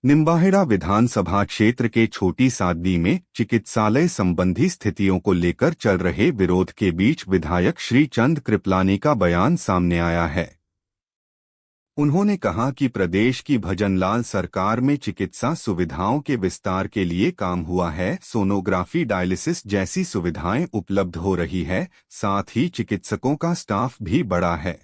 निम्बाहेड़ा विधानसभा क्षेत्र के छोटी सादडी में चिकित्सालय संबंधी स्थितियों को लेकर चल रहे विरोध के बीच विधायक श्री चंद कृपलानी का बयान सामने आया है। उन्होंने कहा कि प्रदेश की भजनलाल सरकार में चिकित्सा सुविधाओं के विस्तार के लिए काम हुआ है, सोनोग्राफी, डायलिसिस जैसी सुविधाएं उपलब्ध हो रही है, साथ ही चिकित्सकों का स्टाफ भी बढ़ा है।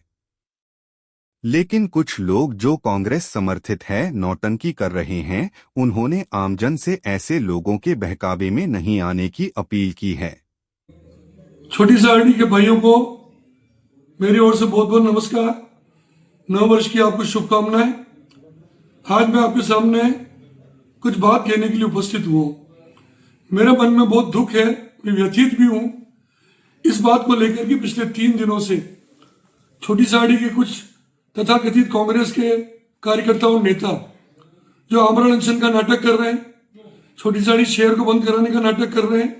लेकिन कुछ लोग जो कांग्रेस समर्थित है नौटंकी कर रहे हैं। उन्होंने आमजन से ऐसे लोगों के बहकावे में नहीं आने की अपील की है। छोटी सादडी के भाइयों को मेरी ओर से बहुत बहुत नमस्कार। नव वर्ष की आपको शुभकामनाएं। आज मैं आपके सामने कुछ बात कहने के लिए उपस्थित हुआ हूं। मेरे मन में बहुत दुख है, मैं व्यथित भी हूं इस बात को लेकर कि पिछले 3 दिनों से छोटी सादडी के कुछ तथाकथित कांग्रेस के कार्यकर्ता और नेता जो आमरण अनशन का नाटक कर रहे हैं, छोटी सादडी शहर को बंद कराने का नाटक कर रहे हैं।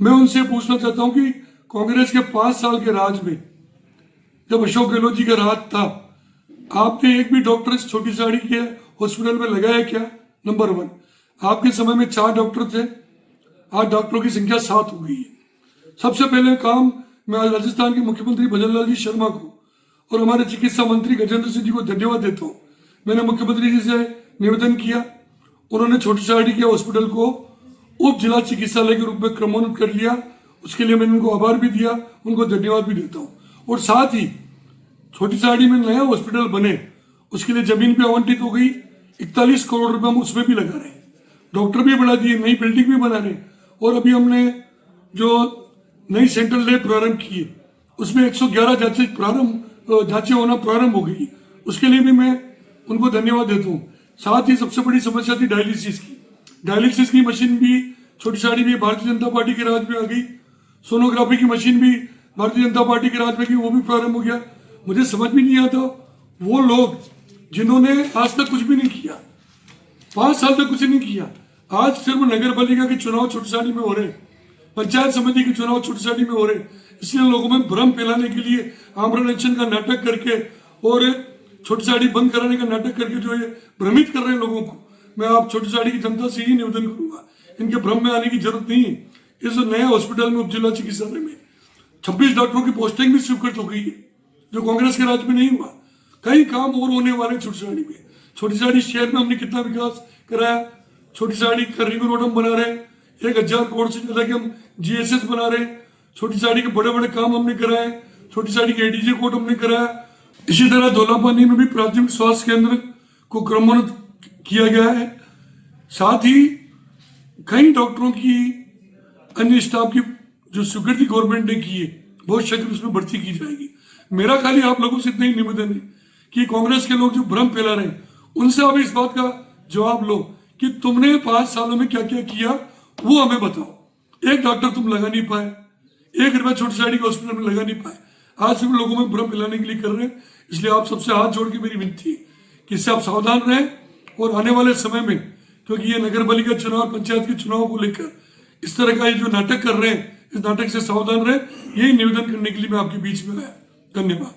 मैं उनसे पूछना चाहता हूं कि कांग्रेस के 5 साल के राज में जब अशोक गहलोत जी का राज था, आपने एक भी डॉक्टर इस छोटी सादडी के हॉस्पिटल में लगाया क्या? नंबर 1, आपके समय में 4 डॉक्टर थे, आज डॉक्टरों की संख्या 7 हो गई है। सबसे पहले काम मैं आज राजस्थान के मुख्यमंत्री भजनलाल जी शर्मा को और हमारे चिकित्सा मंत्री गजेंद्र सिंह जी को धन्यवाद देता हूँ। मैंने मुख्यमंत्री जी से निवेदन किया, उन्होंने छोटी सादडी के हॉस्पिटल को उप जिला चिकित्सालय के रूप में क्रमोन्नत कर लिया। उसके लिए मैंने उनको आभार भी दिया, उनको धन्यवाद भी देता हूँ। और साथ ही छोटी सादडी में नया हॉस्पिटल बने उसके लिए जमीन भी आवंटित हो गई। 41 करोड़ रुपए हम उसमें भी लगा रहे हैं, डॉक्टर भी बढ़ा दिए, नई बिल्डिंग भी बना रहे। और अभी हमने जो नई सेंट्रल लैब प्रारंभ की है उसमें 111 जांचें होना प्रारंभ हो गई। उसके लिए भी मैं उनको धन्यवाद देता हूँ। साथ ही सबसे बड़ी समस्या थी डायलिसिस की मशीन भी छोटी सादडी में भारतीय जनता पार्टी के राज में आ गई। सोनोग्राफी की मशीन भी भारतीय जनता पार्टी के राज में की, वो भी प्रारंभ हो गया। मुझे समझ भी नहीं आता वो लोग जिन्होंने आज तक कुछ भी नहीं किया, 5 साल तक कुछ नहीं किया, आज सिर्फ नगर पालिका के चुनाव छोटी सादडी में हो रहे, पंचायत समिति के चुनाव छोटी सादडी में हो रहे, इसलिए लोगों में भ्रम फैलाने के लिए आमरण अनशन का नाटक करके और छोटी सादडी बंद कराने का नाटक करके जो ये भ्रमित कर रहे हैं लोगों को, मैं आप छोटी सादडी की जनता से ही निवेदन करूंगा, इनके भ्रम में आने की जरूरत नहीं है। इस नए हॉस्पिटल में उप जिला चिकित्सालय में 26 डॉक्टरों की पोस्टिंग भी स्वीकृत हो गई है, जो कांग्रेस के राज में नहीं हुआ। कई काम और होने वाले छोटी सादडी में। छोटी सादडी शहर में हमने कितना विकास कराया, छोटी सादडी का रिंग रोड हम बना रहे हैं, 1000 करोड़ से ज्यादा के हम GSS बना रहे हैं। छोटी सादडी के बड़े बड़े काम हमने कराए, छोटी सादडी के ADJ कोर्ट हमने कराया। इसी तरह धौलापानी में भी प्राथमिक स्वास्थ्य केंद्र को क्रमोन्नत किया गया है। साथ ही कई डॉक्टरों की, अन्य स्टाफ की जो स्वीकृति गवर्नमेंट ने की है, बहुत शीघ्र उसमें भर्ती की जाएगी। मेरा खाली आप लोगों से इतना ही निवेदन है कि कांग्रेस के लोग जो भ्रम फैला रहे हैं उनसे आप इस बात का जवाब लो कि तुमने 5 सालों में क्या क्या किया, वो हमें बताओ। एक डॉक्टर तुम लगा नहीं पाए, 1 रुपया छोटी सादडी के हॉस्पिटल में लगा नहीं पाए, आज सिर्फ लोगों में भ्रम फैलाने के लिए कर रहे हैं। इसलिए आप सबसे हाथ जोड़ के मेरी विनती है कि इससे आप सावधान रहें और आने वाले समय में, क्योंकि ये नगर पालिका चुनाव, पंचायत के चुनाव को लेकर इस तरह का ये जो नाटक कर रहे हैं, इस नाटक से सावधान रहे। यही निवेदन करने के लिए मैं आपके बीच में आया। धन्यवाद।